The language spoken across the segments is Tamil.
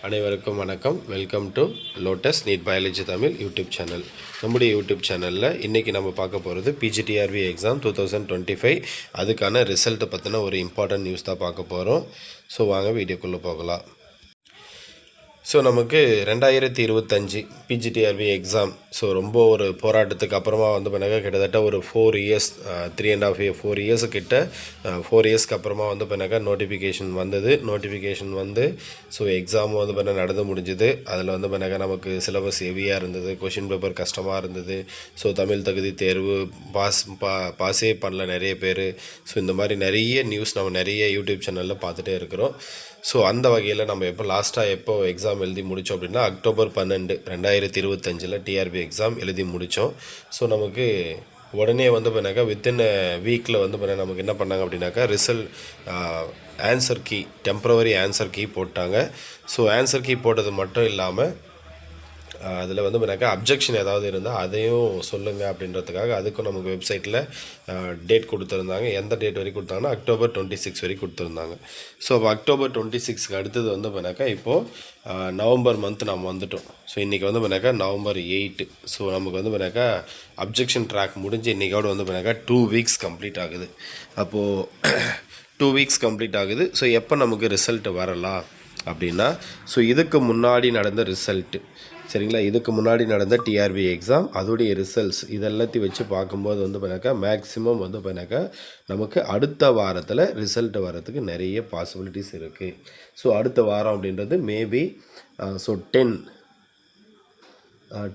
அனைவருக்கும் வணக்கம். Welcome to lotus NEET biology Tamil YouTube channel. நம்முடைய யூடியூப் சேனலில் இன்றைக்கி நம்ம பார்க்க போகிறது பிஜிடிஆர்பி எக்ஸாம் 2025 அதுக்கான ரிசல்ட்டை பற்றின ஒரு இம்பார்ட்டன்ட் நியூஸ் தான் பார்க்க போகிறோம். ஸோ வாங்க வீடியோக்குள்ளே போகலாம். ஸோ நமக்கு 2025 பிஜிடிஆர்பி எக்ஸாம் ரொம்ப ஒரு போராட்டத்துக்கு அப்புறமா பண்ணாங்க. கிட்டத்தட்ட ஒரு 4 இயர்ஸ் 3.5 இயர் 4 இயர்ஸு கிட்ட 4 இயர்ஸ்க்கு அப்புறமா பண்ணாங்க நோட்டிஃபிகேஷன் வந்தது. நோட்டிஃபிகேஷன் வந்து எக்ஸாம் பண்ண நடந்து முடிஞ்சுது. அதில் பண்ணாங்க நமக்கு சிலபஸ் ஹெவியாக இருந்தது, கொஷின் பேப்பர் கஷ்டமாக இருந்தது. தமிழ் தகுதி தேர்வு பாஸே பண்ணல நிறைய பேர். இந்த மாதிரி நிறைய நியூஸ் நம்ம நிறைய யூடியூப் சேனலில் பார்த்துட்டே இருக்கிறோம். அந்த வகையில் நம்ம எப்போ எக்ஸாம் எழுதி முடித்தோம் அப்படின்னா அக்டோபர் 12, 2025 டிஆர்பி எக்ஸாம் எழுதி முடித்தோம். நமக்கு உடனே பண்ணாக்கா வித்தின் வீக்கில் பண்ண நமக்கு என்ன பண்ணாங்க அப்படின்னாக்கா result answer key temporary answer key போட்டாங்க. ஆன்சர் கீ போட்டது மட்டும் இல்லாமல் அதில் பண்ணாக்கா அப்ஜெக்ஷன் ஏதாவது இருந்தால் அதையும் சொல்லுங்கள் அப்படின்றதுக்காக அதுக்கும் நமக்கு வெப்சைட்டில் டேட் கொடுத்துருந்தாங்க. எந்த டேட் வரைக்கும் கொடுத்தாங்கன்னா அக்டோபர் 26 வரைக்கும் கொடுத்துருந்தாங்க. அப்போ அக்டோபர் 26க்கு அடுத்தது பண்ணாக்கா இப்போது நவம்பர் மந்த் நம்ம வந்துட்டோம். இன்றைக்கி பண்ணாக்கா நவம்பர் 8. நமக்கு பண்ணாக்கா அப்ஜெக்ஷன் ட்ராக் முடிஞ்சு இன்றைக்கோடு பண்ணாக்கா 2 வீக்ஸ் கம்ப்ளீட் ஆகுது. அப்போது 2 வீக்ஸ் கம்ப்ளீட் ஆகுது. எப்போ நமக்கு ரிசல்ட் வரலாம் அப்படின்னா இதுக்கு முன்னாடி நடந்த ரிசல்ட்டு சரிங்களா, இதுக்கு முன்னாடி நடந்த டிஆர்பி எக்ஸாம் அதோடைய ரிசல்ட்ஸ் இதெல்லாத்தையும் வச்சு பார்க்கும்போது பண்ணாக்கா மேக்ஸிமம் பண்ணாக்கா நமக்கு அடுத்த வாரத்தில் ரிசல்ட் வரத்துக்கு நிறைய பாசிபிலிட்டிஸ் இருக்குது. அடுத்த வாரம் அப்படின்றது மேபி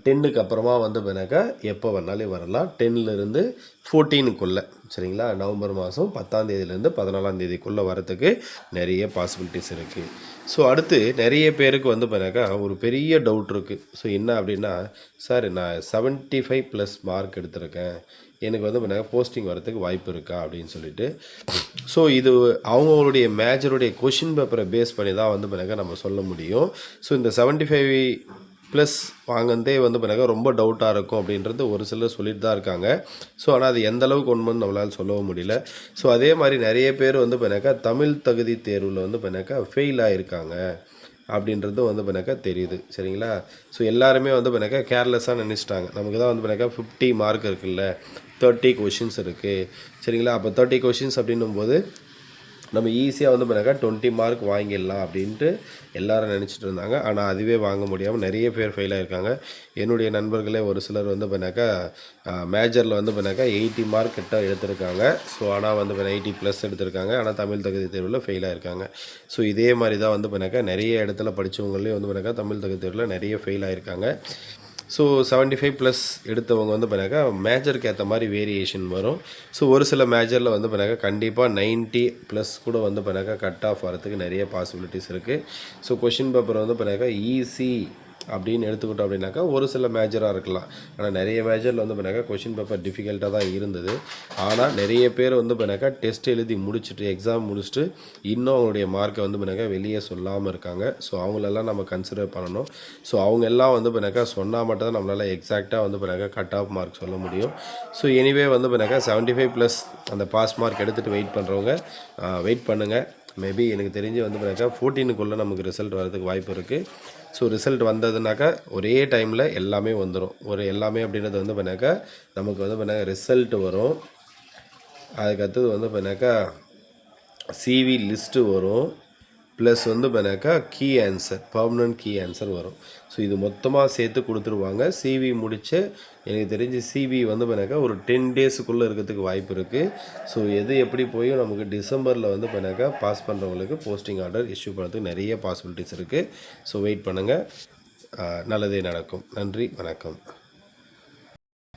10க்கு அப்புறமா பண்ணாக்கா எப்போ வேணாலும் வரலாம். 10லேருந்து 14க்குள்ளே சரிங்களா, நவம்பர் மாதம் 10ஆம் தேதியிலேருந்து 14ஆம் தேதிக்குள்ளே வரத்துக்கு நிறைய பாசிபிலிட்டிஸ் இருக்குது. அடுத்து நிறைய பேருக்கு பண்ணாக்கா ஒரு பெரிய டவுட் இருக்குது. என்ன அப்படின்னா, சார் நான் 75+ மார்க் எடுத்திருக்கேன், எனக்கு பண்ணாக்கா போஸ்டிங் வரத்துக்கு வாய்ப்பு இருக்கா அப்படின்னு சொல்லிட்டு. இது அவங்களுடைய மேஜருடைய கொஷின் பேப்பரை பேஸ் பண்ணி தான் பண்ணாக்கா நம்ம சொல்ல முடியும். இந்த 75+ வாங்கினதே பண்ணாக்கா ரொம்ப டவுட்டாக இருக்கும் அப்படின்றது ஒரு சிலர் சொல்லிட்டு தான் இருக்காங்க. ஆனால் அது எந்த அளவுக்கு உண்மைன்னு நம்மளால் சொல்லவும் முடியல. அதே மாதிரி நிறைய பேர் பண்ணாக்கா தமிழ் தகுதி தேர்வில் பண்ணாக்கா ஃபெயில் ஆகிருக்காங்க அப்படின்றது பண்ணாக்கா தெரியுது சரிங்களா. எல்லாருமே பண்ணாக்கா கேர்லெஸ்ஸாக நினச்சிட்டாங்க. நமக்கு தான் பண்ணாக்கா 50 மார்க் இருக்குல்ல, 30 கொஷின்ஸ் இருக்குது சரிங்களா. அப்போ 30 கொஷின்ஸ் அப்படின்னும்போது நம்ம ஈஸியாக பண்ணாக்கா 20 மார்க் வாங்கிடலாம் அப்படின்ட்டு எல்லோரும் நினச்சிட்டு இருந்தாங்க. ஆனால் அதுவே வாங்க முடியாமல் நிறைய பேர் ஃபெயில் ஆகிருக்காங்க. என்னுடைய நண்பர்களே ஒரு சிலர் பண்ணாக்கா மேஜரில் பண்ணாக்கா 80 மார்க் கிட்ட எடுத்திருக்காங்க. ஆனால் 80+ எடுத்திருக்காங்க. ஆனால் தமிழ் தகுதி தேர்வில் ஃபெயில் ஆகிருக்காங்க. இதே மாதிரி தான் பண்ணாக்கா நிறைய இடத்துல படித்தவங்களையும் பண்ணாக்கா தமிழ் தகுதி தேர்வில் நிறைய ஃபெயில் ஆகிருக்காங்க. 75+ எடுத்தவங்க பண்ணாக்கா மேஜருக்கு ஏற்ற மாதிரி வேரியேஷன் வரும். ஒரு சில மேஜரில் பண்ணாக்கா கண்டிப்பாக 90+ கூட பண்ணாக்கா கட் ஆஃப் வரத்துக்கு நிறைய பாசிபிலிட்டிஸ் இருக்குது. கொஷின் பேப்பர் பண்ணாக்கா ஈஸி அப்படின்னு எடுத்துக்கிட்டோம் அப்படின்னாக்கா ஒரு சில மேஜராக இருக்கலாம். ஆனால் நிறைய மேஜரில் பண்ணாக்கா கொஷின் பேப்பர் டிஃபிகல்ட்டாக தான் இருந்தது. ஆனால் நிறைய பேர் பண்ணாக்கா டெஸ்ட் எழுதி முடிச்சுட்டு எக்ஸாம் முடிச்சுட்டு இன்னும் அவங்களுடைய மார்க்கை பண்ணாக்கா வெளியே சொல்லாமல் இருக்காங்க. அவங்களெல்லாம் நம்ம கன்சிடர் பண்ணணும். அவங்க எல்லாம் பண்ணாக்கா சொன்னால் மட்டும் தான் நம்மளால் எக்ஸாக்டாக பண்ணாக்கா கட் ஆஃப் மார்க் சொல்ல முடியும். எனிவே பண்ணாக்கா 75+ அந்த பாஸ் மார்க் எடுத்துகிட்டு வெயிட் பண்ணுறவங்க வெயிட் பண்ணுங்கள். மேபி எனக்கு தெரிஞ்சு பண்ணாக்கா 14க்குள்ளே நமக்கு ரிசல்ட் வரதுக்கு வாய்ப்பு இருக்குது. ரிசல்ட் வந்ததுனாக்கா ஒரே டைமில் எல்லாமே வந்துடும். எல்லாமே அப்படின்றது பண்ணாக்கா நமக்கு பண்ணாக்கா ரிசல்ட் வரும். அதுக்கடுத்தது பண்ணாக்கா சிவி லிஸ்ட்டு வரும். ப்ளஸ் பண்ணாக்கா key answer permanent key answer வரும். இது மொத்தமாக சேர்த்து கொடுத்துருவாங்க. சிவி முடித்து எனக்கு தெரிஞ்சு சிவி பண்ணாக்கா ஒரு 10 டேஸுக்குள்ளே இருக்கிறதுக்கு வாய்ப்பு இருக்குது. எது எப்படி போய் நமக்கு டிசம்பரில் பண்ணாக்கா பாஸ் பண்ணுறவங்களுக்கு போஸ்டிங் ஆர்டர் இஷ்யூ பண்ணுறதுக்கு நிறைய பாசிபிலிட்டிஸ் இருக்குது. வெயிட் பண்ணுங்கள், நல்லதே நடக்கும். நன்றி, வணக்கம்.